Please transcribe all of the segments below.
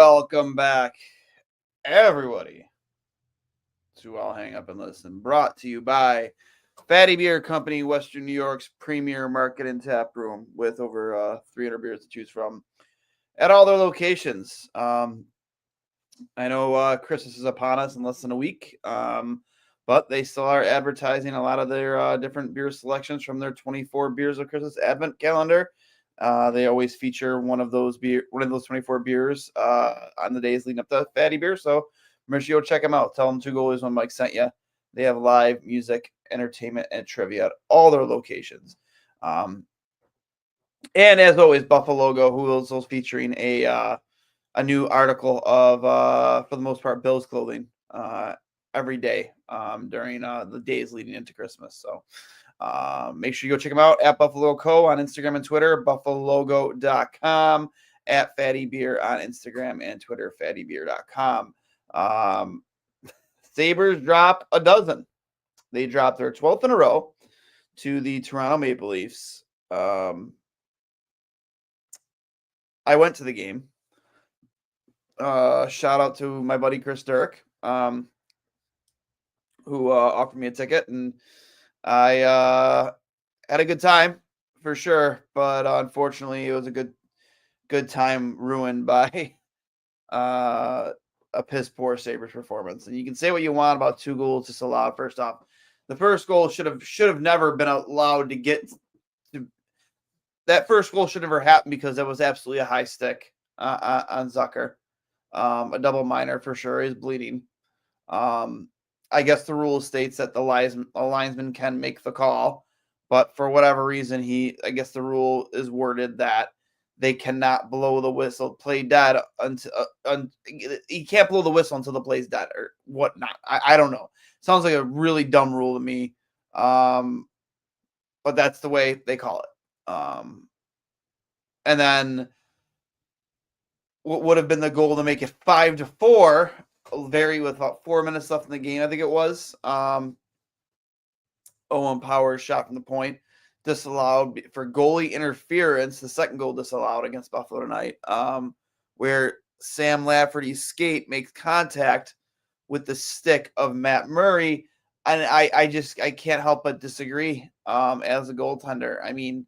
welcome back, everybody, to I'll Hang Up and Listen. Brought to you by Fatty Beer Company, Western New York's premier market and tap room, with over 300 beers to choose from at all their locations. I know Christmas is upon us in less than a week, but they still are advertising a lot of their different beer selections from their 24 Beers of Christmas Advent calendar. They always feature one of those 24 beers on the days leading up to Fatty Beer. So make sure you go check them out. Tell them Two Goalies One Mike sent you. They have live music, entertainment, and trivia at all their locations. And as always, Buffalo Logo, who is also featuring a new article of, for the most part, Bills clothing every day during the days leading into Christmas. So make sure you go check them out at Buffalo Co. on Instagram and Twitter, buffalologo.com, at Fatty Beer on Instagram and Twitter, fattybeer.com. Sabres drop a dozen. They dropped their 12th in a row to the Toronto Maple Leafs. I went to the game. Shout out to my buddy Chris Dirk, who offered me a ticket, and I had a good time for sure, but unfortunately, it was a good time ruined by a piss poor Sabres performance. And you can say what you want about 2 goals disallowed. First off, the first goal should have never been allowed to get to. That first goal should never happen because that was absolutely a high stick on Zucker. A double minor for sure. He's bleeding. I guess the rule states that the linesman can make the call, but for whatever reason, I guess the rule is worded that they cannot blow the whistle, play dead until he can't blow the whistle until the play's dead or whatnot. I don't know. Sounds like a really dumb rule to me, but that's the way they call it. And then what would have been the goal to make it 5-4, with about 4 minutes left in the game, I think it was. Owen Power's shot from the point disallowed for goalie interference. The second goal disallowed against Buffalo tonight, where Sam Lafferty's skate makes contact with the stick of Matt Murray, and I can't help but disagree. As a goaltender, I mean,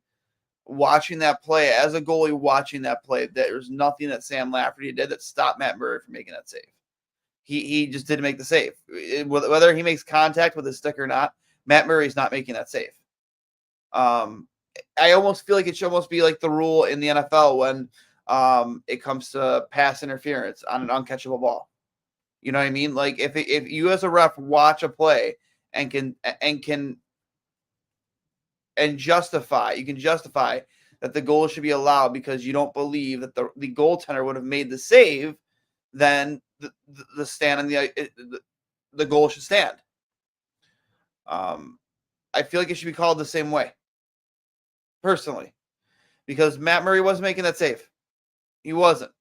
watching that play, as a goalie watching that play, there's nothing that Sam Lafferty did that stopped Matt Murray from making that save. He just didn't make the save. Whether he makes contact with his stick or not, Matt Murray's not making that save. I almost feel like it should almost be like the rule in the NFL when it comes to pass interference on an uncatchable ball. You know what I mean? Like if you as a ref watch a play and justify that the goal should be allowed because you don't believe that the goaltender would have made the save, then the stand and the goal should stand. I feel like it should be called the same way, personally, because Matt Murray wasn't making that save. He wasn't.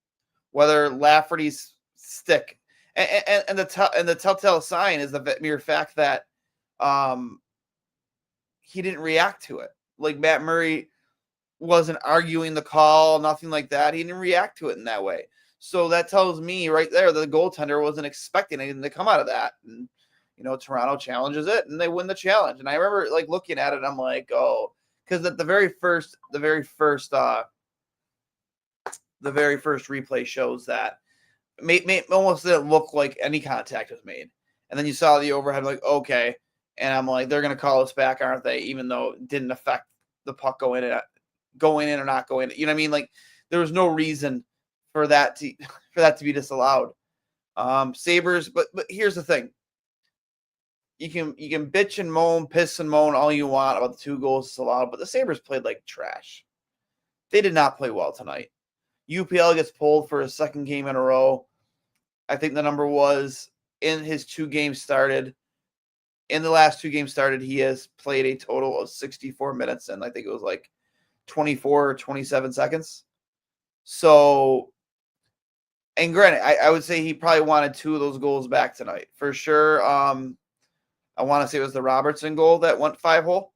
Whether Lafferty's stick and the telltale sign is the mere fact that he didn't react to it. Like Matt Murray wasn't arguing the call, nothing like that. He didn't react to it in that way. So that tells me right there that the goaltender wasn't expecting anything to come out of that. And, Toronto challenges it and they win the challenge. And I remember like looking at it, I'm like, oh, because at the very first replay shows that almost didn't look like any contact was made. And then you saw the overhead, like, okay. And I'm like, they're going to call us back, aren't they? Even though it didn't affect the puck going in or not going in. You know what I mean? Like there was no reason for that to be disallowed. Sabres, but here's the thing. You can bitch and moan, piss and moan all you want about the 2 goals disallowed, but the Sabres played like trash. They did not play well tonight. UPL gets pulled for a second game in a row. I think the number was in his 2 games started. In the last 2 games started, he has played a total of 64 minutes, and I think it was like 24 or 27 seconds. So, and granted, I would say he probably wanted 2 of those goals back tonight. For sure, I want to say it was the Robertson goal that went 5-hole.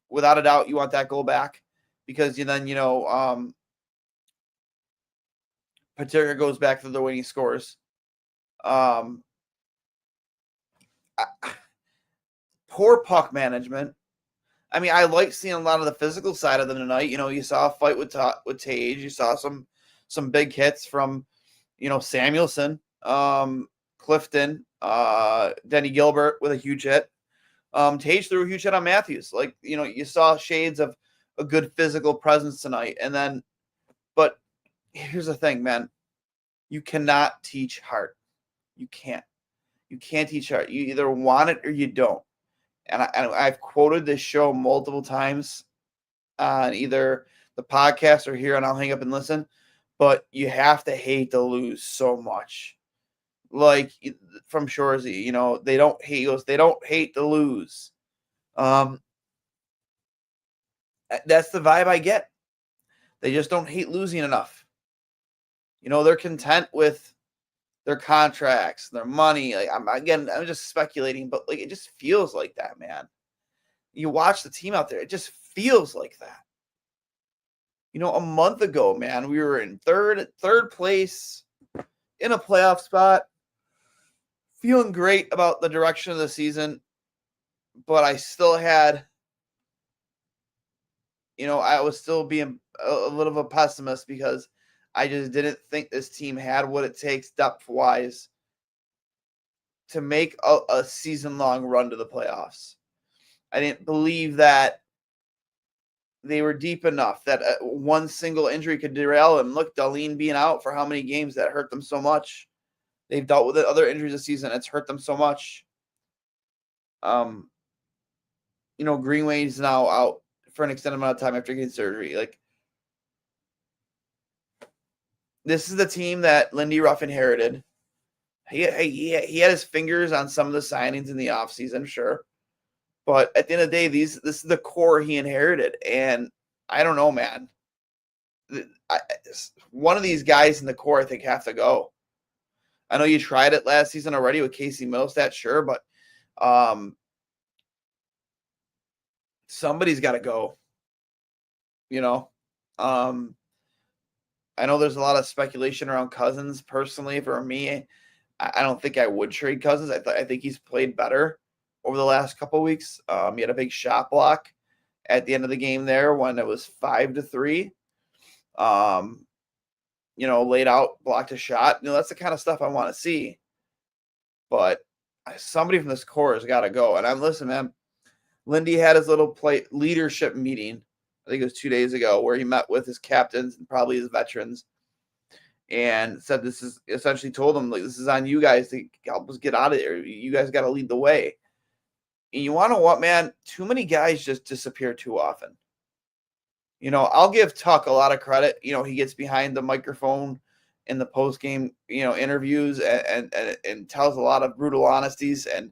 Without a doubt, you want that goal back because then, Paterka goes back to the winning scores. Poor puck management. I mean, I like seeing a lot of the physical side of them tonight. You saw a fight with Tage. You saw some big hits from, Samuelson, Clifton, Denny Gilbert with a huge hit. Tage threw a huge hit on Matthews. Like, you saw shades of a good physical presence tonight. But here's the thing, man. You cannot teach heart. You can't. You can't teach heart. You either want it or you don't. And I've quoted this show multiple times on either the podcast or here on I'll Hang Up and Listen, but you have to hate to lose so much. Like from Shoresy, they don't hate to lose. That's the vibe I get. They just don't hate losing enough. They're content with their contracts, their money. Like I'm just speculating, but like it just feels like that, man. You watch the team out there, it just feels like that. A month ago, man, we were in third place in a playoff spot, feeling great about the direction of the season, but I still had, I was still being a little of a pessimist because I just didn't think this team had what it takes depth-wise to make a season-long run to the playoffs. I didn't believe that they were deep enough that one single injury could derail them. Look, Darlene being out for how many games, that hurt them so much. They've dealt with other injuries this season. It's hurt them so much. Greenway's now out for an extended amount of time after getting surgery. Like, this is the team that Lindy Ruff inherited. He had his fingers on some of the signings in the offseason, sure. But at the end of the day, this is the core he inherited. And I don't know, man. One of these guys in the core, I think, have to go. I know you tried it last season already with Casey Middlestat, sure, but somebody's got to go. I know there's a lot of speculation around Cousins. Personally, for me, I don't think I would trade Cousins. I think he's played better over the last couple of weeks. He had a big shot block at the end of the game there when it was 5-3. Laid out, blocked a shot. That's the kind of stuff I want to see. But somebody from this core has got to go. And listen, man, Lindy had his little leadership meeting, I think it was 2 days ago, where he met with his captains and probably his veterans and said essentially told them, like, this is on you guys to help us get out of there. You guys got to lead the way. And you want to know what, man? Too many guys just disappear too often. I'll give Tuck a lot of credit. He gets behind the microphone in the post-game, interviews and tells a lot of brutal honesties. And,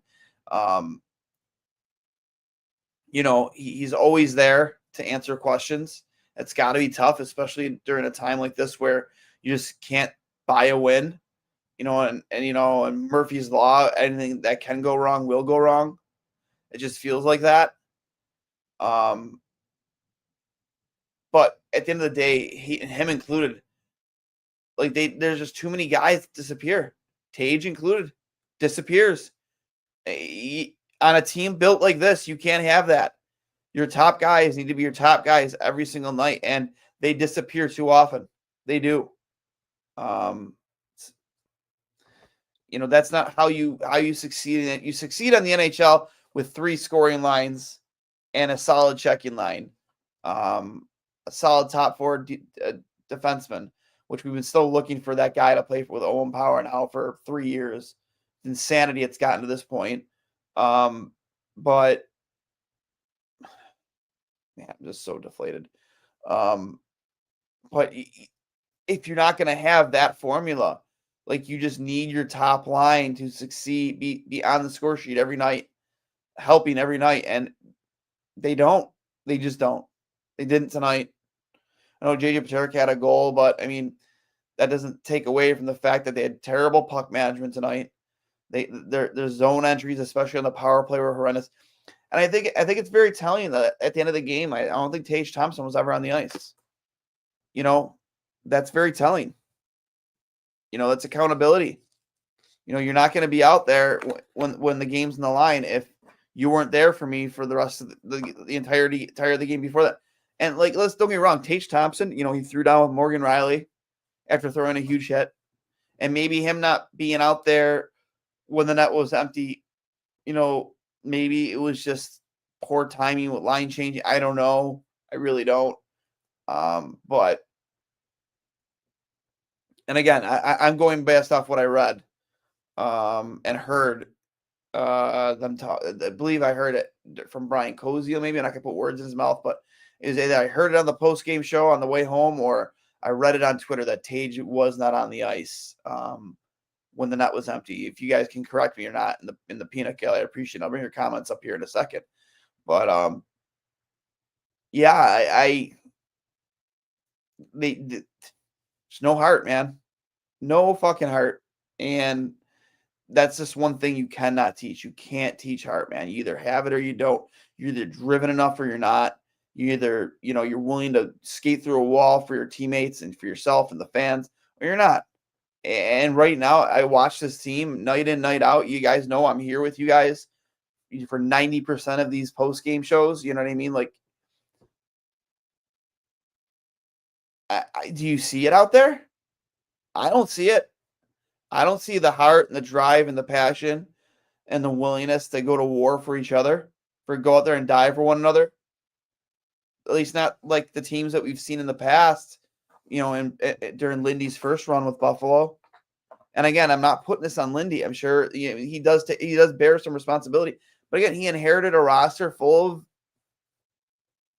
he's always there to answer questions. It's got to be tough, especially during a time like this where you just can't buy a win, and Murphy's Law, anything that can go wrong will go wrong. It just feels like that. But at the end of the day, him included, like there's just too many guys that disappear. Tage included, disappears. On a team built like this, you can't have that. Your top guys need to be your top guys every single night, and they disappear too often. They do. That's not how you succeed in it. You succeed on the NHL with 3 scoring lines and a solid checking line. A solid top 4 defenseman, which we've been still looking for that guy to play with Owen Power now for 3 years. Insanity it's gotten to this point. But man, I'm just so deflated. But if you're not going to have that formula, like you just need your top line to succeed, be on the score sheet every night, helping every night. And they don't. They just don't. They didn't tonight. I know JJ Paterka had a goal, but I mean, that doesn't take away from the fact that they had terrible puck management tonight. Their zone entries, especially on the power play, were horrendous. And I think it's very telling that at the end of the game, I don't think Tage Thompson was ever on the ice. That's very telling. That's accountability. You're not going to be out there when the game's in the line if you weren't there for me for the rest of the entirety of the game before that. And let's don't get me wrong, Tage Thompson, he threw down with Morgan Riley after throwing a huge hit, and maybe him not being out there when the net was empty, maybe it was just poor timing with line changing. I don't know. I really don't. But and again, I'm going based off what I read and heard them talk. I believe I heard it from Brian Koziel, maybe, and I could put words in his mouth, but is either I heard it on the post-game show on the way home, or I read it on Twitter that Tage was not on the ice when the net was empty. If you guys can correct me or not in the peanut gallery, I appreciate it. I'll bring your comments up here in a second. But yeah, there's no heart, man. No fucking heart. And that's just one thing you cannot teach. You can't teach heart, man. You either have it or you don't. You're either driven enough or you're not. You either, you're willing to skate through a wall for your teammates and for yourself and the fans, or you're not. And right now, I watch this team night in, night out. You guys know I'm here with you guys for 90% of these post-game shows. You know what I mean? Do you see it out there? I don't see it. I don't see the heart and the drive and the passion and the willingness to go to war for each other, for go out there and die for one another. At least not like the teams that we've seen in the past, and during Lindy's first run with Buffalo. And again, I'm not putting this on Lindy. I'm sure he does bear some responsibility. But again, he inherited a roster full of,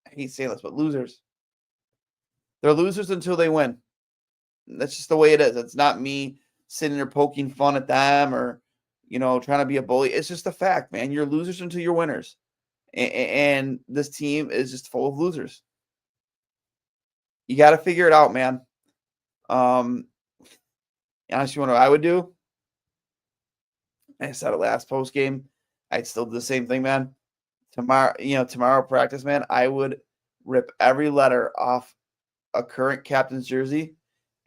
I hate saying this, but losers. They're losers until they win. That's just the way it is. It's not me sitting there poking fun at them or, trying to be a bully. It's just a fact, man. You're losers until you're winners. And this team is just full of losers. You got to figure it out, man. Honestly, what I would do, I said it last post game, I'd still do the same thing, man. Tomorrow practice, man, I would rip every letter off a current captain's jersey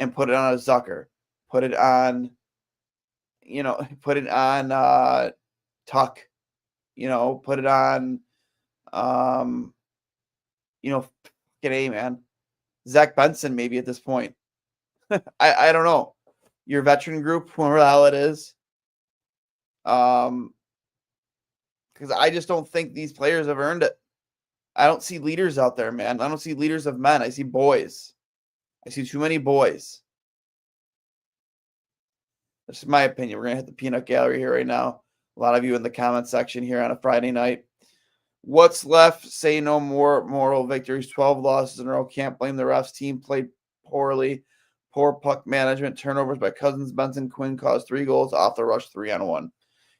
and put it on a Zucker. Put it on Tuck. Put it on fucking A, man. Zach Benson, maybe at this point. I don't know. Your veteran group, whoever the hell it is. Because I just don't think these players have earned it. I don't see leaders out there, man. I don't see leaders of men. I see boys. I see too many boys. That's my opinion. We're going to hit the peanut gallery here right now. A lot of you in the comment section here on a Friday night. What's left? Say no more moral victories. 12 losses in a row. Can't blame the refs. Team played poorly. Poor puck management. Turnovers by Cousins. Benson Quinn caused 3 goals off the rush, 3-on-1.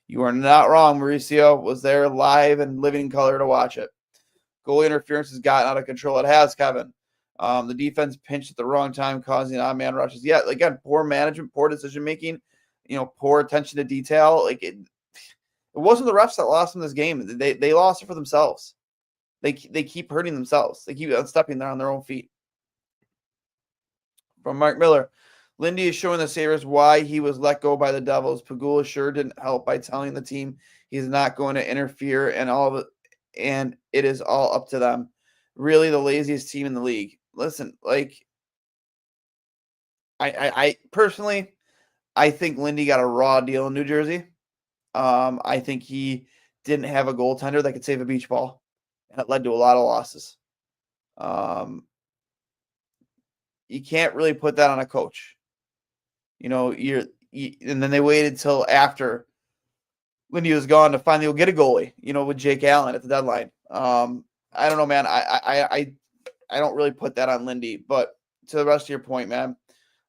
You are not wrong, Mauricio. Was there live and living color to watch it. Goalie interference has gotten out of control. It has, Kevin. The defense pinched at the wrong time, causing odd-man rushes. Yeah, again, poor management, poor decision-making, poor attention to detail. It wasn't the refs that lost them this game. They lost it for themselves. They keep hurting themselves. They keep stepping there on their own feet. From Mark Miller, Lindy is showing the Sabres why he was let go by the Devils. Pagula sure didn't help by telling the team he's not going to interfere and it is all up to them. Really the laziest team in the league. Listen, I personally, I think Lindy got a raw deal in New Jersey. I think he didn't have a goaltender that could save a beach ball, and it led to a lot of losses. You can't really put that on a coach. And then they waited till after Lindy was gone to finally go get a goalie, with Jake Allen at the deadline. I don't know, man. I don't really put that on Lindy, but to the rest of your point, man,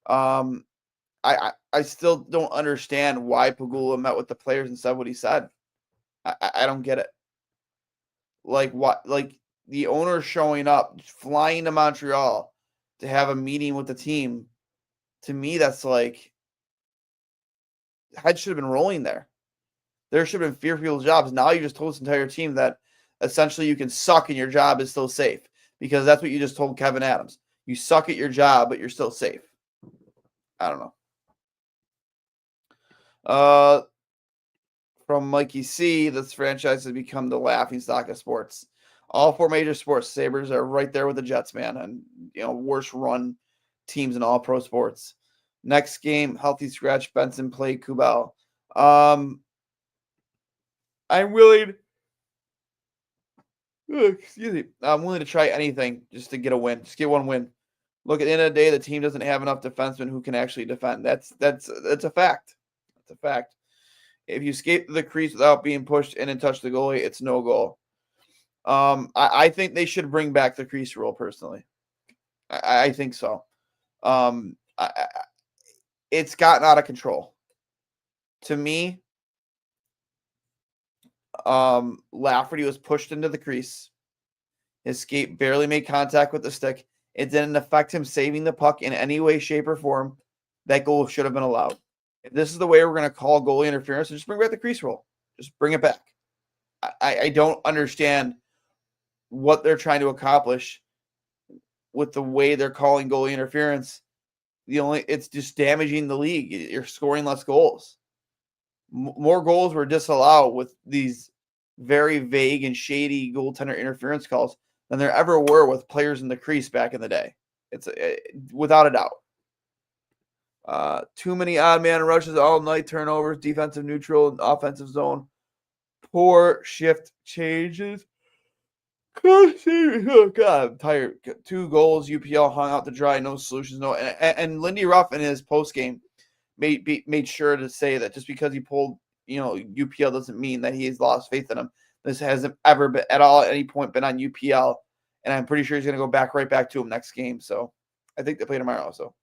I still don't understand why Pagula met with the players and said what he said. I don't get it. What? The owner showing up, flying to Montreal to have a meeting with the team. To me, that's head should have been rolling there. There should have been fear for people's jobs. Now you just told this entire team that essentially you can suck and your job is still safe, because that's what you just told Kevin Adams. You suck at your job, but you're still safe. I don't know. From Mikey C, this franchise has become the laughingstock of sports. All four major sports, Sabres are right there with the Jets, man, and worst run teams in all pro sports. Next game, healthy scratch, Benson played Kubel. I'm willing. Excuse me. I'm willing to try anything just to get a win. Just get one win. Look, at the end of the day, the team doesn't have enough defensemen who can actually defend. That's a fact. That's a fact. If you skate the crease without being pushed in and touch the goalie, it's no goal. I think they should bring back the crease rule. Personally, I think so. It's gotten out of control. To me, Lafferty was pushed into the crease. His skate barely made contact with the stick. It didn't affect him saving the puck in any way, shape, or form. That goal should have been allowed. If this is the way we're going to call goalie interference, just bring back the crease rule. Just bring it back. I don't understand what they're trying to accomplish with the way they're calling goalie interference. It's just damaging the league. You're scoring less goals. More goals were disallowed with these very vague and shady goaltender interference calls than there ever were with players in the crease back in the day. It's without a doubt. Too many odd man rushes all night, turnovers, defensive neutral, and offensive zone. Poor shift changes. Oh God, I'm tired. 2 goals. UPL hung out to dry. No solutions. No. And Lindy Ruff in his postgame made sure to say that just because he pulled, UPL doesn't mean that he has lost faith in him. This hasn't ever been at all at any point been on UPL, and I'm pretty sure he's going to go right back to him next game. So I think they play tomorrow. So,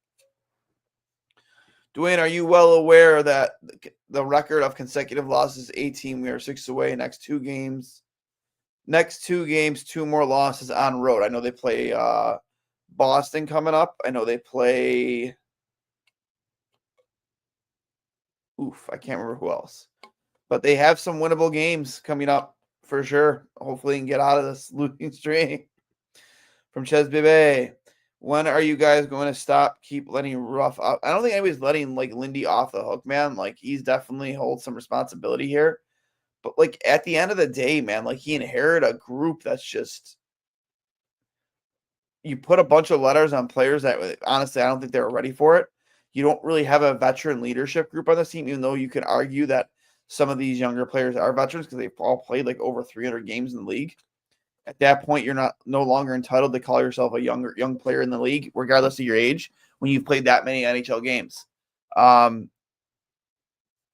Duane, are you well aware that the record of consecutive losses is 18? We are 6 away. Next 2 games, 2 more losses on road. I know they play Boston coming up. I know they play. I can't remember who else. But they have some winnable games coming up for sure. Hopefully, you can get out of this losing streak. From Ches Bebe, when are you guys going to stop? Keep letting Ruff up. I don't think anybody's letting Lindy off the hook, man. He's definitely holds some responsibility here. But at the end of the day, man, he inherited a group that's just, you put a bunch of letters on players that honestly I don't think they were ready for it. You don't really have a veteran leadership group on this team, even though you could argue that some of these younger players are veterans because they've all played over 300 games in the league. At that point, you're no longer entitled to call yourself a young player in the league, regardless of your age, when you've played that many NHL games. I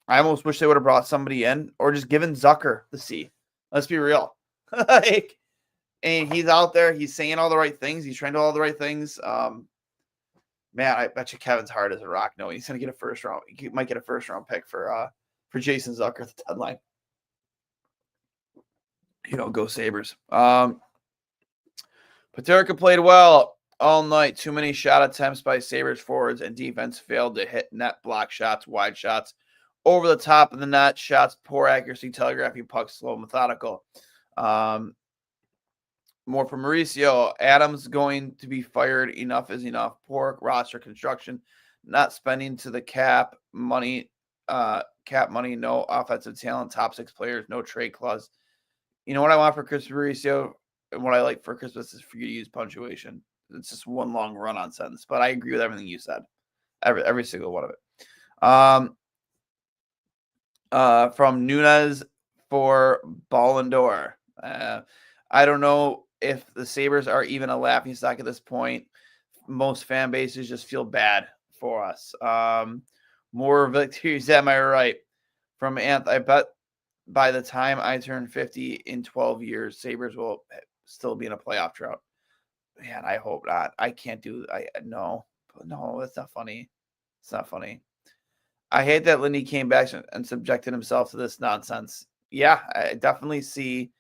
almost wish they would have brought somebody in or just given Zucker the C. Let's be real. And he's out there. He's saying all the right things. He's trying to do all the right things. Man, I bet you Kevin's hard as a rock. No, he's going to get a first round. He might get a first round pick for Jason Zucker at the deadline. Go Sabres. Paterka played well all night. Too many shot attempts by Sabres forwards, and defense failed to hit net, block shots, wide shots, over the top of the net, shots, poor accuracy, telegraphing pucks, slow, methodical. More from Mauricio. Adams going to be fired. Enough is enough. Poor roster construction. Not spending to the cap money. No offensive talent. Top 6 players. No trade clause. You know what I want for Chris Mauricio, and what I like for Christmas is for you to use punctuation. It's just one long run-on sentence, but I agree with everything you said. Every single one of it. From Nunez for Ballon d'Or. I don't know if the Sabres are even a laughingstock at this point. Most fan bases just feel bad for us. More victories, am I right? From Anth, I bet by the time I turn 50 in 12 years, Sabres will still be in a playoff drought. Man, I hope not. I can't do. No, that's not funny. It's not funny. I hate that Lindy came back and subjected himself to this nonsense. Yeah, I definitely see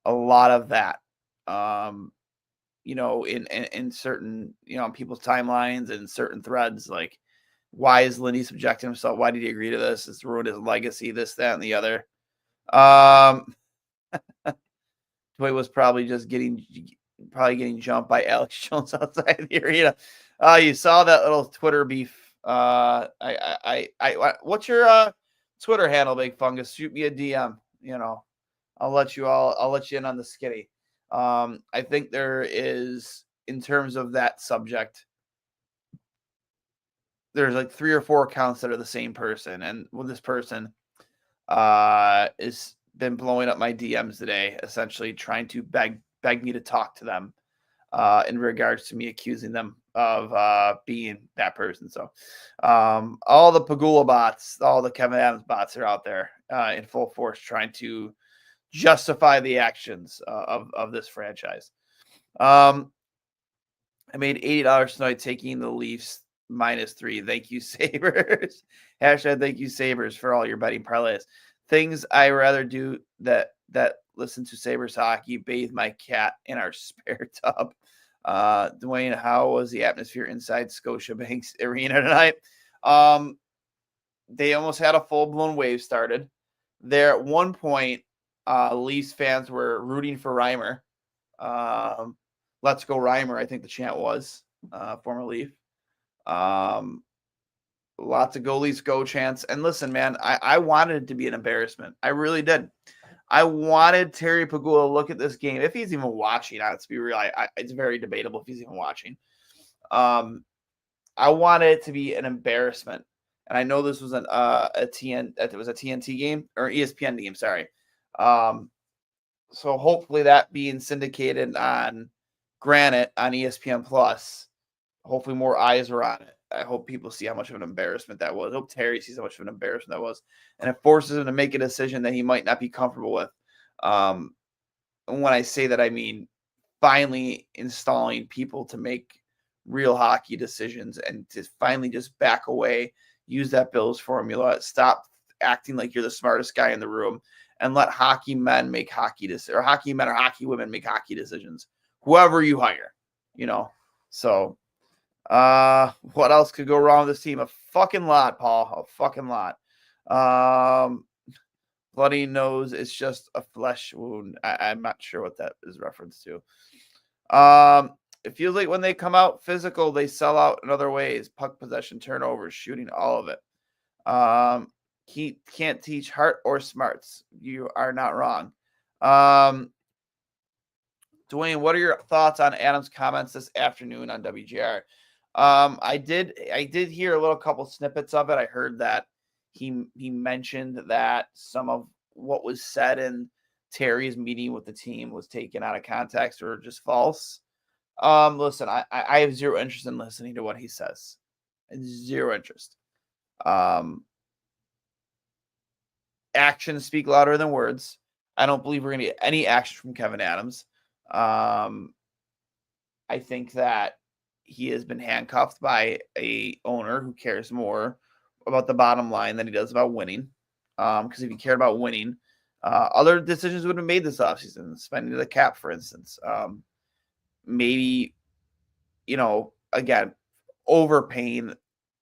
a lot of that. In certain, on people's timelines and certain threads, why is Lindy subjecting himself? Why did he agree to this? It's ruined his legacy, this, that, and the other. Dwayne was probably just getting jumped by Alex Jones outside the arena. You saw that little Twitter beef. What's your Twitter handle, Big Fungus. Shoot me a DM. I'll let you in on the skitty. I think there is, in terms of that subject, there's like 3 or 4 accounts that are the same person, and this person is been blowing up my DMs today, essentially trying to beg me to talk to them in regards to me accusing them of being that person. So all the Pagula bots, all the Kevin Adams bots are out there in full force trying to justify the actions of this franchise. I made $80 tonight taking the Leafs -3. Thank you, Sabres. Hashtag thank you, Sabres, for all your betting parlays. Things I rather do that listen to Sabres hockey, bathe my cat in our spare tub. Duane, how was the atmosphere inside Scotiabank's arena tonight? They almost had a full-blown wave started. There at one point, Leafs fans were rooting for Reimer. Let's go Reimer, I think the chant was, former Leaf. Lots of go Leafs go chants. And listen, man, I wanted it to be an embarrassment. I really did. I wanted Terry Pagula to look at this game, if he's even watching. Let's be real, it's very debatable if he's even watching. I wanted it to be an embarrassment. And I know this was it was a TNT game or ESPN game, sorry. So hopefully that being syndicated on Granite on ESPN Plus, hopefully more eyes are on it. I hope people see how much of an embarrassment that was. I hope Terry sees how much of an embarrassment that was. And it forces him to make a decision that he might not be comfortable with. And when I say that, I mean finally installing people to make real hockey decisions and to finally just back away, use that Bills formula, stop acting like you're the smartest guy in the room, and let hockey men make hockey decisions, or hockey men or hockey women make hockey decisions. Whoever you hire, So what else could go wrong with this team? A fucking lot, Paul. A fucking lot. Bloody nose is just a flesh wound. I'm not sure what that is reference to. It feels like when they come out physical, they sell out in other ways. Puck possession, turnovers, shooting, all of it. He can't teach heart or smarts. You are not wrong. Duane, what are your thoughts on Adams' comments this afternoon on WGR? I did hear a couple snippets of it. I heard that he mentioned that some of what was said in Terry's meeting with the team was taken out of context or just false. Listen, I have zero interest in listening to what he says. Zero interest. Actions speak louder than words. I don't believe we're going to get any action from Kevin Adams. I think that he has been handcuffed by a owner who cares more about the bottom line than he does about winning. Because if he cared about winning, other decisions would have been made this offseason, spending the cap, for instance. Maybe, again, overpaying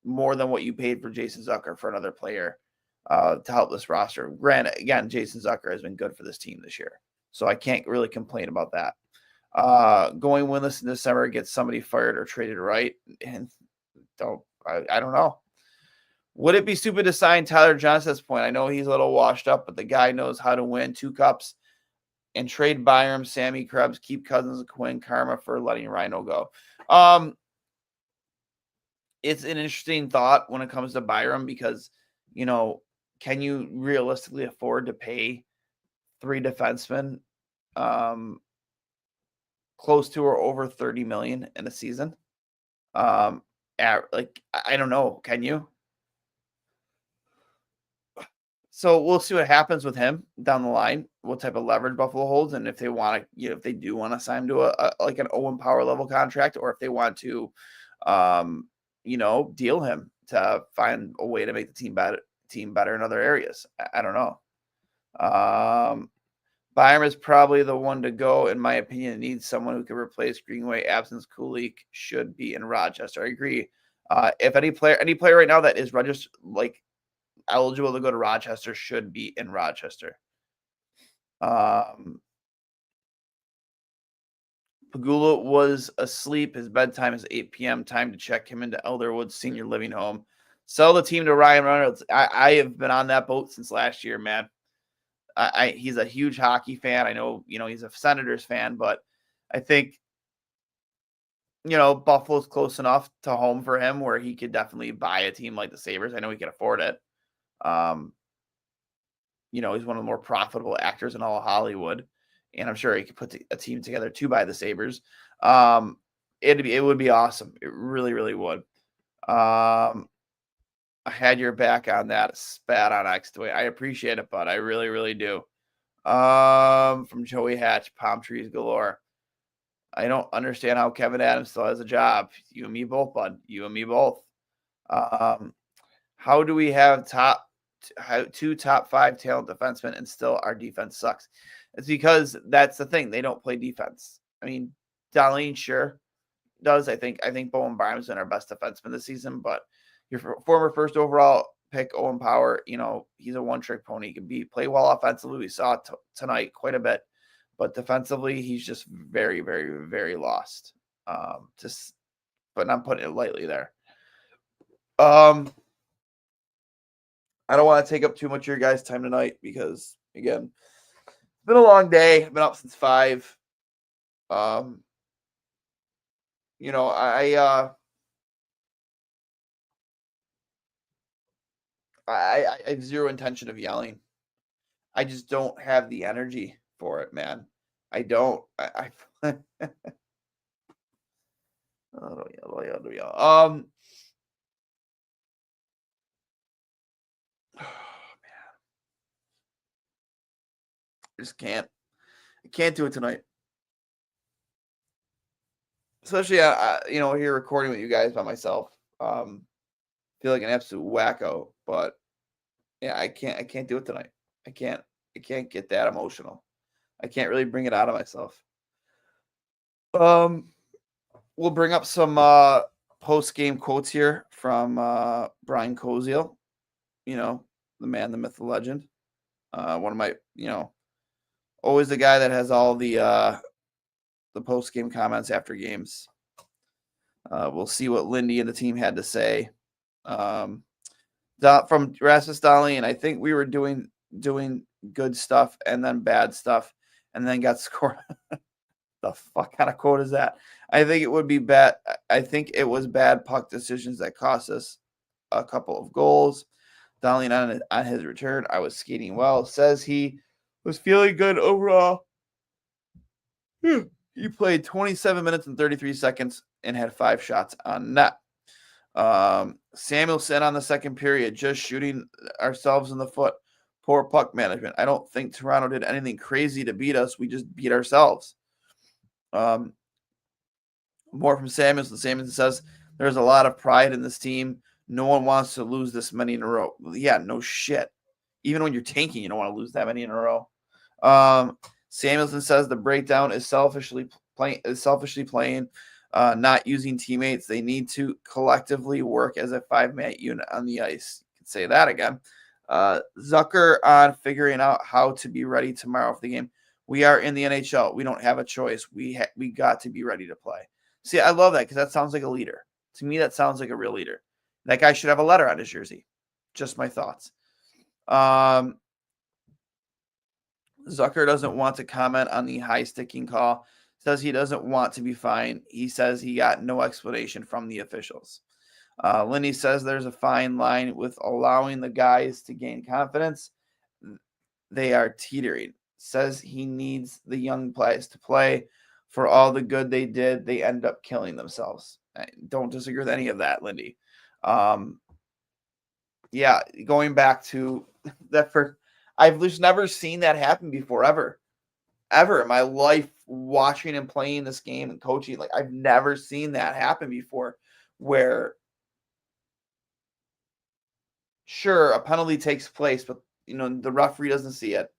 more than what you paid for Jason Zucker for another player to help this roster. Granted, again, Jason Zucker has been good for this team this year, so I can't really complain about that. Going winless in December, get somebody fired or traded, right? And I don't know. Would it be stupid to sign Tyler Johnson at this point? I know he's a little washed up, but the guy knows how to win 2 cups and trade Byram, Sammy Krebs, keep Cousins and Quinn, karma for letting Rhino go. It's an interesting thought when it comes to Byram because, can you realistically afford to pay 3 defensemen close to or over $30 million in a season? I don't know. Can you? So we'll see what happens with him down the line, what type of leverage Buffalo holds, and if they want to, if they do want to sign him to an Owen Power level contract, or if they want to, deal him to find a way to make the team better in other areas. I don't know. Byram is probably the one to go, in my opinion. It needs someone who can replace Greenway. Absence Kulik should be in Rochester. I agree. If any player right now that is registered, eligible to go to Rochester, should be in Rochester. Pagula was asleep. His bedtime is 8 p.m. Time to check him into Elderwood Senior Living Home. Sell the team to Ryan Reynolds. I have been on that boat since last year, man. He's a huge hockey fan. I know, he's a Senators fan, but I think, Buffalo's close enough to home for him where he could definitely buy a team like the Sabres. I know he can afford it. He's one of the more profitable actors in all of Hollywood, and I'm sure he could put a team together to buy the Sabres. It would be awesome. It really, really would. I had your back on that. Spat on X Dwayne. I appreciate it, bud. I really, really do. From Joey Hatch, palm trees galore. I don't understand how Kevin Adams still has a job. You and me both, bud. You and me both. How do we have two top 5 talent defensemen and still our defense sucks? It's because that's the thing. They don't play defense. I mean, Darlene sure does. I think Bowen Byram's been our best defenseman this season, but your former first overall pick, Owen Power, he's a one-trick pony. He can play well offensively. We saw tonight quite a bit, but defensively, he's just very, very, very lost. But I'm putting it lightly there. I don't want to take up too much of your guys' time tonight because, again, it's been a long day. I've been up since 5. I have zero intention of yelling. I just don't have the energy for it, man. I don't. I oh, don't yell. Oh, man. I just can't. I can't do it tonight. Especially, here recording with you guys by myself. Feel like an absolute wacko, but yeah, I can't do it tonight. I can't get that emotional. I can't really bring it out of myself. We'll bring up some post-game quotes here from Brian Koziel, the man, the myth, the legend. One of my, always the guy that has all the post-game comments after games. We'll see what Lindy and the team had to say. From Rasmus Dahlin, and I think we were doing good stuff and then bad stuff and then got scored. The fuck kind of quote is that? I think it would be bad. I think it was bad puck decisions that cost us a couple of goals. Dahlin on his return, I was skating well. Says he was feeling good overall. He played 27 minutes and 33 seconds and had 5 shots on net. Samuelson on the second period, just shooting ourselves in the foot. Poor puck management. I don't think Toronto did anything crazy to beat us. We just beat ourselves. More from Samuelson. Samuelson says there's a lot of pride in this team. No one wants to lose this many in a row. Yeah, no shit. Even when you're tanking, you don't want to lose that many in a row. Samuelson says the breakdown is selfishly playing, not using teammates. They need to collectively work as a 5-man unit on the ice. You can say that again. Zucker on figuring out how to be ready tomorrow for the game. We are in the NHL. We don't have a choice. We got to be ready to play. See, I love that because that sounds like a leader. To me, that sounds like a real leader. That guy should have a letter on his jersey. Just my thoughts. Zucker doesn't want to comment on the high sticking call. Says he doesn't want to be fined. He says he got no explanation from the officials. Lindy says there's a fine line with allowing the guys to gain confidence. They are teetering. Says he needs the young players to play. For all the good they did, they end up killing themselves. I don't disagree with any of that, Lindy. Yeah, going back to that first, I've just never seen that happen before, ever in my life, watching and playing this game and coaching. Like, I've never seen that happen before, where sure, a penalty takes place, but the referee doesn't see it.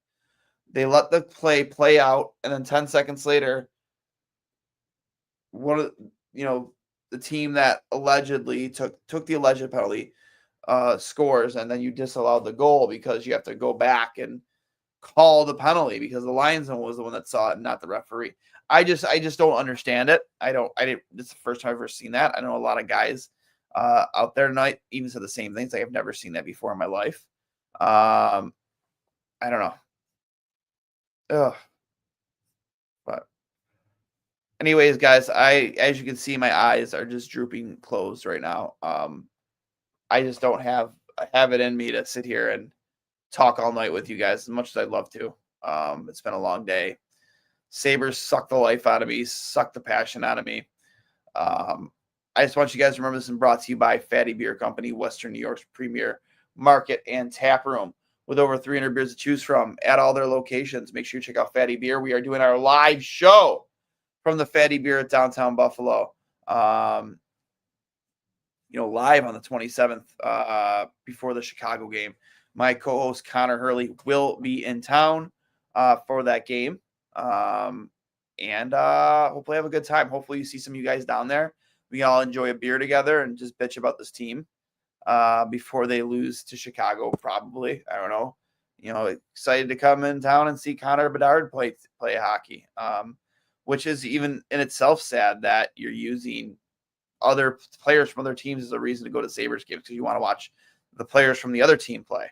They let the play out, and then 10 seconds later, the team that allegedly took the alleged penalty scores, and then you disallow the goal because you have to go back and call the penalty because the linesman was the one that saw it, not the referee. I just don't understand it. I didn't. This is the first time I've ever seen that. I know a lot of guys out there tonight. Even said the same things. Like, I've never seen that before in my life. I don't know. Ugh. But anyways, guys, as you can see, my eyes are just drooping closed right now. I just don't have it in me to sit here and talk all night with you guys as much as I'd love to. It's been a long day. Sabres sucked the life out of me, sucked the passion out of me. I just want you guys to remember this is brought to you by Fatty Beer Company, Western New York's premier market and tap room with over 300 beers to choose from at all their locations. Make sure you check out Fatty Beer. We are doing our live show from the Fatty Beer at downtown Buffalo. Live on the 27th before the Chicago game. My co-host Connor Hurley will be in town for that game. And hopefully have a good time. Hopefully you see some of you guys down there. We can all enjoy a beer together and just bitch about this team before they lose to Chicago, probably. I don't know. Excited to come in town and see Connor Bedard play hockey, which is even in itself sad that you're using other players from other teams as a reason to go to Sabres games because you want to watch the players from the other team play.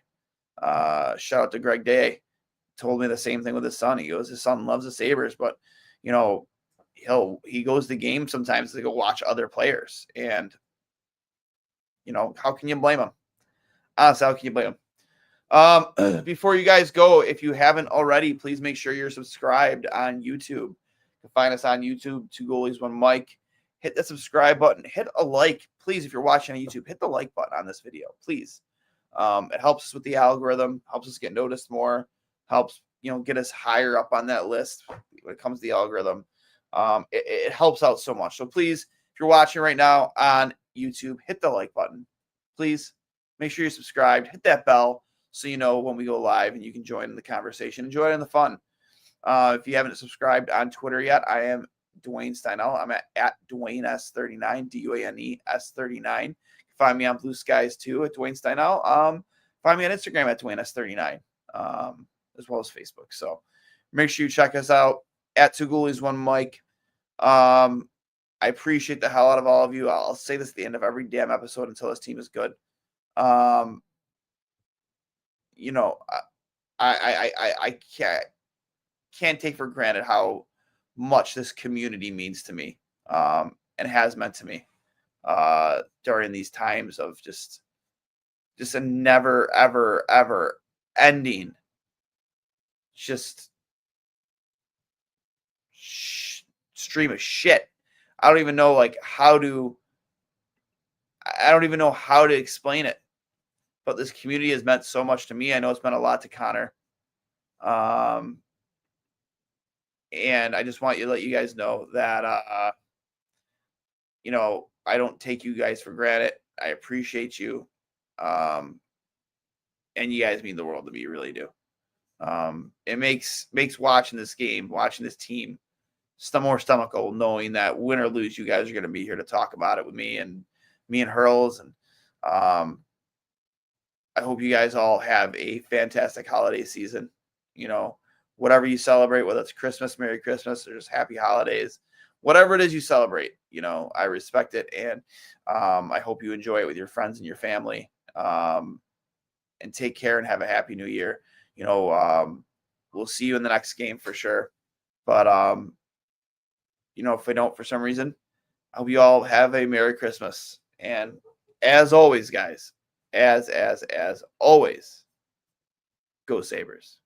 Shout out to Greg Day. Told me the same thing with his son. He goes, his son loves the Sabres, but he goes to games sometimes to go watch other players. And how can you blame him? Honestly, how can you blame him? Before you guys go, if you haven't already, please make sure you're subscribed on YouTube. You can find us on YouTube, Two Goalies, One Mic. Hit the subscribe button. Hit a like, please. If you're watching on YouTube, hit the like button on this video, please. It helps us with the algorithm, helps us get noticed more, helps get us higher up on that list when it comes to the algorithm. It helps out so much. So please, if you're watching right now on YouTube, hit the like button. Please make sure you're subscribed. Hit that bell so you know when we go live and you can join in the conversation and join in the fun. If you haven't subscribed on Twitter yet, I am Duane Steinell. I'm at Duane S39, Duane S39. Find me on Blue Skies too at Duane Steinell. Find me on Instagram at Duane S39, as well as Facebook. So make sure you check us out at Two Goalies, One Mic. I appreciate the hell out of all of you. I'll say this at the end of every damn episode until this team is good. I can't take for granted how much this community means to me, and has meant to me during these times of just a never, ever, ever ending stream of shit. I don't even know how to explain it, but this community has meant so much to me. I know it's meant a lot to Connor. And I just want to let you guys know that, I don't take you guys for granted. I appreciate you. And you guys mean the world to me. You really do. It makes watching this game, watching this team, more stomachable, knowing that win or lose, you guys are going to be here to talk about it with me and Hurls. And I hope you guys all have a fantastic holiday season. Whatever you celebrate, whether it's Christmas, Merry Christmas, or just Happy Holidays, whatever it is you celebrate, I respect it. And I hope you enjoy it with your friends and your family. And take care and have a happy new year. We'll see you in the next game for sure. But, if we don't for some reason, I hope you all have a Merry Christmas. And as always, guys, as always, go Sabres.